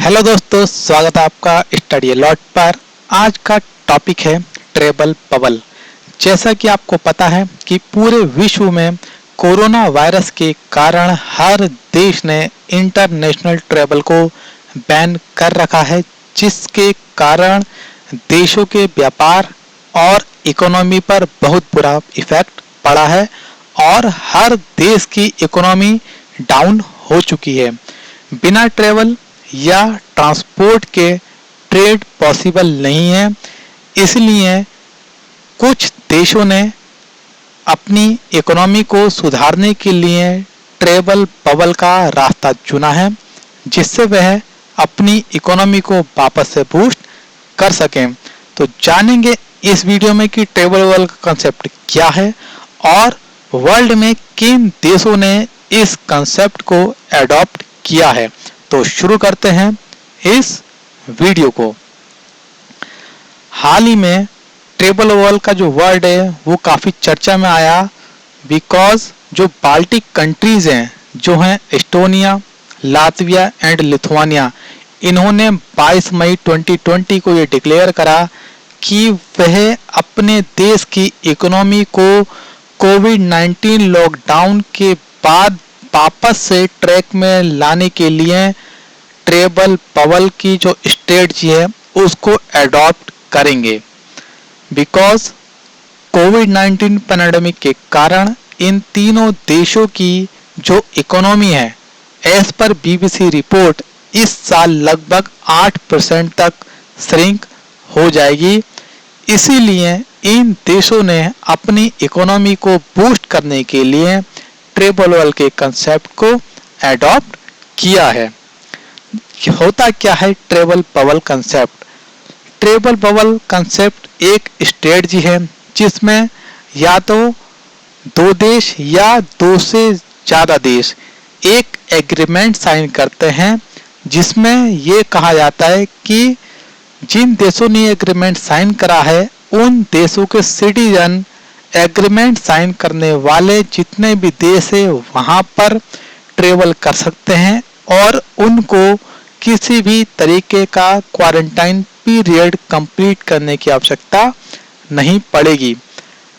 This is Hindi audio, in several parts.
हेलो दोस्तों, स्वागत है आपका स्टडी अलॉट पर। आज का टॉपिक है ट्रैवल बबल। जैसा कि आपको पता है कि पूरे विश्व में कोरोना वायरस के कारण हर देश ने इंटरनेशनल ट्रैवल को बैन कर रखा है, जिसके कारण देशों के व्यापार और इकोनॉमी पर बहुत बुरा इफेक्ट पड़ा है और हर देश की इकोनॉमी डाउन हो चुकी है। बिना ट्रैवल या ट्रांसपोर्ट के ट्रेड पॉसिबल नहीं है, इसलिए कुछ देशों ने अपनी इकोनॉमी को सुधारने के लिए ट्रैवल बबल का रास्ता चुना है, जिससे वह अपनी इकोनॉमी को वापस से बूस्ट कर सकें। तो जानेंगे इस वीडियो में कि ट्रैवल बबल का कंसेप्ट क्या है और वर्ल्ड में किन देशों ने इस कंसेप्ट को एडॉप्ट किया है। तो शुरू करते हैं इस वीडियो को। हाल ही में ट्रैवल बबल का जो वर्ड है वो काफ़ी चर्चा में आया, बिकॉज जो बाल्टिक कंट्रीज हैं, जो हैं एस्टोनिया, लातविया एंड लिथुआनिया, इन्होंने 22 मई 2020 को ये डिक्लेयर करा कि वह अपने देश की इकोनॉमी को कोविड-19 लॉकडाउन के बाद वापस से ट्रैक में लाने के लिए ट्रैवल बबल की जो स्ट्रेटजी है उसको एडॉप्ट करेंगे। बिकॉज कोविड-19 पैंडेमिक के कारण इन तीनों देशों की जो इकोनॉमी है, एज पर BBC रिपोर्ट, इस साल लगभग 8% तक श्रिंक हो जाएगी। इसीलिए इन देशों ने अपनी इकोनॉमी को बूस्ट करने के लिए ट्रैवल बबल के कंसेप्ट को एडॉप्ट किया है। होता क्या है travel bubble concept? Travel bubble concept एक स्ट्रेटजी है जिसमें या तो दो देश या दो से ज़्यादा देश एक एग्रीमेंट साइन करते हैं, जिसमें ये कहा जाता है कि जिन देशों ने एग्रीमेंट साइन करा है उन देशों के सिटीजन एग्रीमेंट साइन करने वाले जितने भी देश है वहाँ पर ट्रैवल कर सकते हैं और उनको किसी भी तरीके का क्वारंटाइन पीरियड कंप्लीट करने की आवश्यकता नहीं पड़ेगी।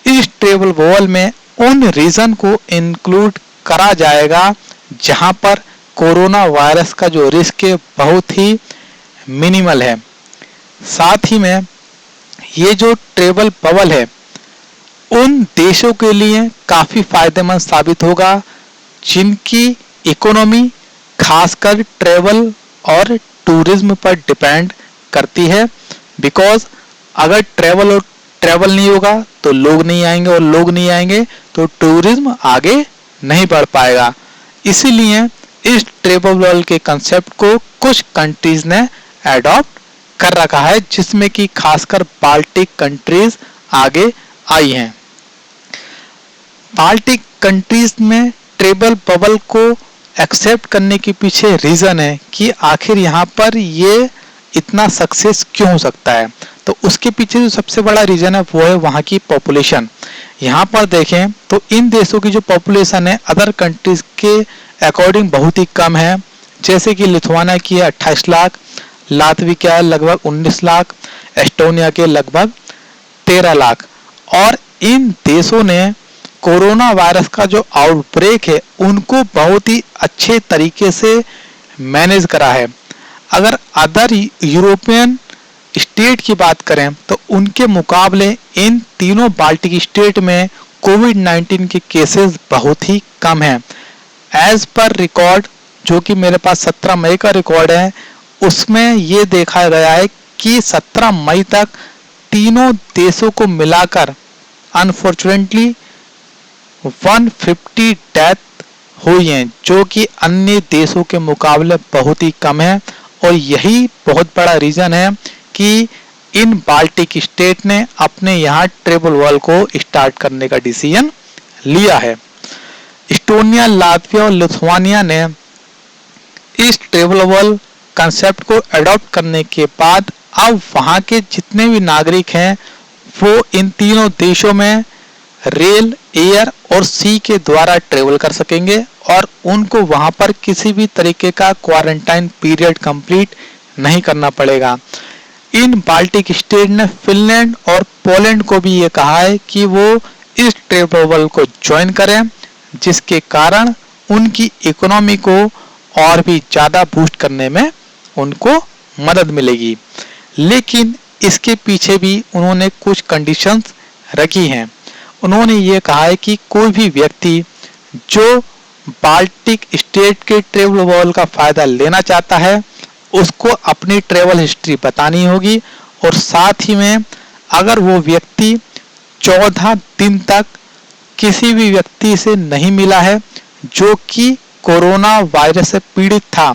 इस ट्रैवल बबल में उन रीजन को इंक्लूड करा जाएगा जहाँ पर कोरोना वायरस का जो रिस्क है बहुत ही मिनिमल है। साथ ही में ये जो ट्रैवल बबल है उन देशों के लिए काफ़ी फायदेमंद साबित होगा जिनकी इकोनॉमी खासकर ट्रैवल और टूरिज्म पर डिपेंड करती है। बिकॉज अगर ट्रैवल नहीं होगा तो लोग नहीं आएंगे और लोग नहीं आएंगे तो टूरिज्म आगे नहीं बढ़ पाएगा। इसीलिए इस ट्रैवल बबल के कंसेप्ट को कुछ कंट्रीज ने एडॉप्ट कर रखा है, जिसमें कि खासकर बाल्टिक कंट्रीज आगे आई हैं। बाल्टिक कंट्रीज में ट्रैवल बबल को एक्सेप्ट करने के पीछे रीज़न है कि आखिर यहाँ पर ये इतना सक्सेस क्यों हो सकता है। तो उसके पीछे जो सबसे बड़ा रीज़न है वो है वहाँ की पॉपुलेशन। यहाँ पर देखें तो इन देशों की जो पॉपुलेशन है अदर कंट्रीज के अकॉर्डिंग बहुत ही कम है। जैसे कि लिथुआनिया की है 28 लाख, लातविया के लगभग 19 लाख, एस्टोनिया के लगभग 13 लाख। और इन देशों ने कोरोना वायरस का जो आउटब्रेक है उनको बहुत ही अच्छे तरीके से मैनेज करा है। अगर अदर यूरोपियन स्टेट की बात करें तो उनके मुकाबले इन तीनों बाल्टिक स्टेट में कोविड-19 के केसेस बहुत ही कम हैं। एज पर रिकॉर्ड जो कि मेरे पास 17 मई का रिकॉर्ड है, उसमें ये देखा गया है कि 17 मई तक तीनों देशों को मिलाकर अनफॉर्चुनेटली 150 डेथ हुई हैं, जो कि अन्य देशों के मुकाबले बहुत ही कम है। और यही बहुत बड़ा रीज़न है कि इन बाल्टिक स्टेट ने अपने यहाँ ट्रैवल बबल को स्टार्ट करने का डिसीजन लिया है। एस्टोनिया, लातविया और लिथुआनिया ने इस ट्रैवल बबल कंसेप्ट को अडॉप्ट करने के बाद अब वहाँ के जितने भी नागरिक हैं वो इन तीनों देशों में रेल, एयर और सी के द्वारा ट्रेवल कर सकेंगे और उनको वहां पर किसी भी तरीके का क्वारंटाइन पीरियड कंप्लीट नहीं करना पड़ेगा। इन बाल्टिक स्टेट ने फिनलैंड और पोलैंड को भी ये कहा है कि वो इस ट्रेड बबल को ज्वाइन करें, जिसके कारण उनकी इकोनॉमी को और भी ज़्यादा बूस्ट करने में उनको मदद मिलेगी। लेकिन इसके पीछे भी उन्होंने कुछ कंडीशंस रखी हैं। उन्होंने ये कहा है कि कोई भी व्यक्ति जो बाल्टिक स्टेट के ट्रेवल बबल का फ़ायदा लेना चाहता है उसको अपनी ट्रेवल हिस्ट्री बतानी होगी, और साथ ही में अगर वो व्यक्ति 14 दिन तक किसी भी व्यक्ति से नहीं मिला है जो कि कोरोना वायरस से पीड़ित था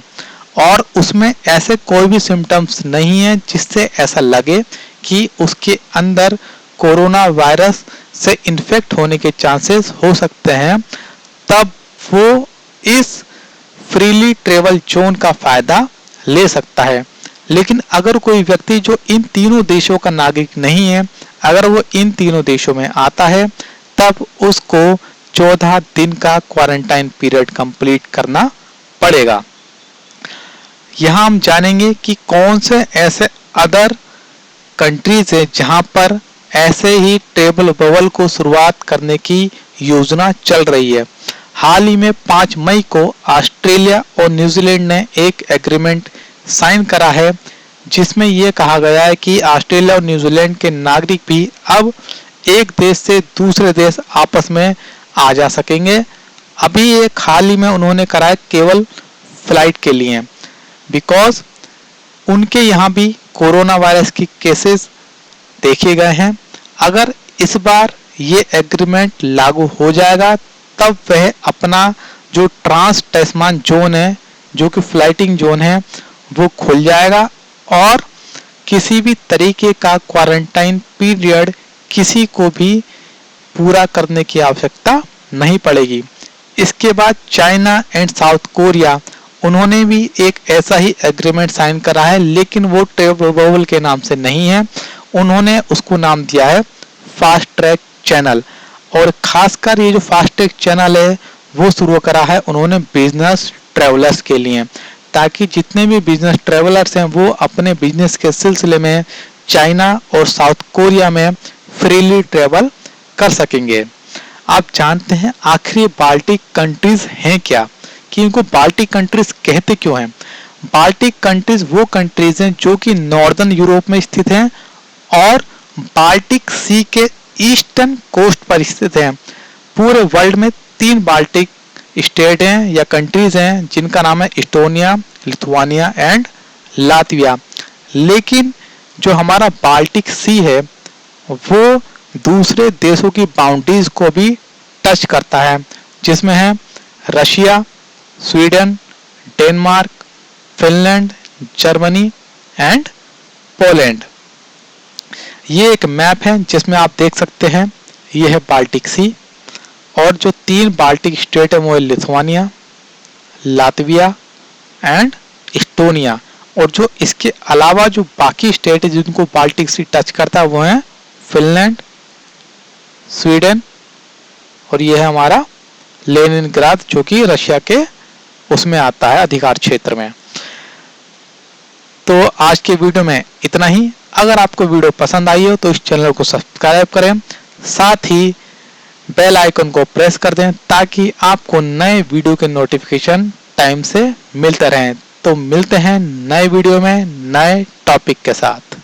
और उसमें ऐसे कोई भी सिम्टम्स नहीं है जिससे ऐसा लगे कि उसके अंदर कोरोना वायरस से इन्फेक्ट होने के चांसेस हो सकते हैं, तब वो इस फ्रीली ट्रेवल जोन का फ़ायदा ले सकता है। लेकिन अगर कोई व्यक्ति जो इन तीनों देशों का नागरिक नहीं है, अगर वो इन तीनों देशों में आता है, तब उसको 14 दिन का क्वारंटाइन पीरियड कंप्लीट करना पड़ेगा। यहाँ हम जानेंगे कि कौन से ऐसे अदर कंट्रीज है जहाँ पर ऐसे ही ट्रेवल बबल को शुरुआत करने की योजना चल रही है। हाल ही में 5 मई को ऑस्ट्रेलिया और न्यूजीलैंड ने एक एग्रीमेंट साइन करा है जिसमें यह कहा गया है कि ऑस्ट्रेलिया और न्यूजीलैंड के नागरिक भी अब एक देश से दूसरे देश आपस में आ जा सकेंगे। अभी एक हाल ही में उन्होंने करा है केवल फ्लाइट के लिए, बिकॉज उनके यहाँ भी कोरोना वायरस की केसेस देखे गए हैं। अगर इस बार ये एग्रीमेंट लागू हो जाएगा तब वह अपना जो ट्रांस टैस्मान जोन है, जो कि फ्लाइटिंग जोन है, वो खुल जाएगा और किसी भी तरीके का क्वारंटाइन पीरियड किसी को भी पूरा करने की आवश्यकता नहीं पड़ेगी। इसके बाद चाइना एंड साउथ कोरिया, उन्होंने भी एक ऐसा ही एग्रीमेंट साइन करा है, लेकिन वो ट्रेवल बबल के नाम से नहीं है। उन्होंने उसको नाम दिया है फास्ट ट्रैक चैनल, और खासकर ये जो फास्ट ट्रैक चैनल है वो शुरू करा है उन्होंने बिजनेस ट्रेवलर्स के लिए, ताकि जितने भी बिजनेस ट्रेवलर्स हैं वो अपने बिजनेस के सिलसिले में चाइना और साउथ कोरिया में फ्रीली ट्रेवल कर सकेंगे। आप जानते हैं आखिर ये बाल्टिक कंट्रीज हैं क्या, कि इनको बाल्टिक कंट्रीज कहते क्यों हैं? बाल्टिक कंट्रीज वो कंट्रीज हैं जो कि नॉर्दर्न यूरोप में स्थित हैं और बाल्टिक सी के ईस्टर्न कोस्ट पर स्थित हैं। पूरे वर्ल्ड में 3 बाल्टिक स्टेट हैं या कंट्रीज हैं जिनका नाम है एस्टोनिया, लिथुआनिया एंड लातविया। लेकिन जो हमारा बाल्टिक सी है वो दूसरे देशों की बाउंड्रीज को भी टच करता है, जिसमें है Russia, Sweden, Denmark, Finland, Germany and Poland. ये एक मैप है जिसमें आप देख सकते हैं ये है बाल्टिक सी, और जो 3 बाल्टिक स्टेट है वो है लिथुआनिया, लातविया एंड एस्टोनिया, और जो इसके अलावा जो बाकी स्टेट है जिनको बाल्टिक सी टच करता है वो है फिनलैंड, स्वीडन, और ये है हमारा लेनिनग्राद जो कि रशिया के उसमें आता है अधिकार क्षेत्र में। तो आज के वीडियो में इतना ही। अगर आपको वीडियो पसंद आई हो तो इस चैनल को सब्सक्राइब करें, साथ ही बेल आइकन को प्रेस कर दें ताकि आपको नए वीडियो के नोटिफिकेशन टाइम से मिलते रहें। तो मिलते हैं नए वीडियो में नए टॉपिक के साथ।